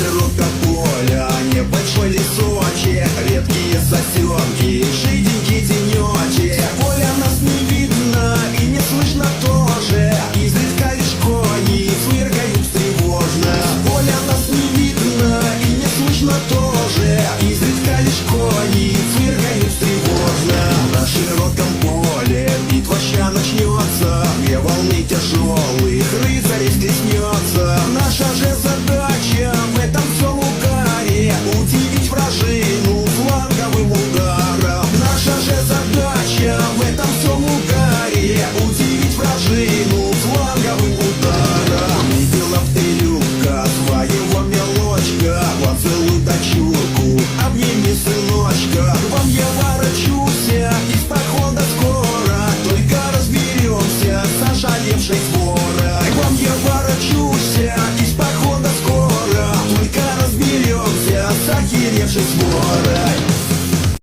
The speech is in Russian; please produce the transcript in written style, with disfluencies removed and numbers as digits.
широком поле небольшой лесочек, редкие сосенки, жиденький денечек. Поля нас не видно и не слышно тоже, изредка лишь кони фыркают тревожно. Поля нас не видно и не слышно тоже, изредка лишь кони фыркают тревожно. На широком поле битва ща начнется, две волны тяжелых рыцарей стеснется. Наша же задача в этом всем угаре удивить вражину фланговым ударом. Наша же задача в этом всем угаре удивить вражину фланговым ударом. Видела б ты, Любка, своего мелочка, поцелуй дочурку, обними сыночка. К вам я ворочуся из похода скоро, только разберемся с ожалевшей сворой. К вам я ворочуся из похода скоро, только разберемся с охеревшей сворой.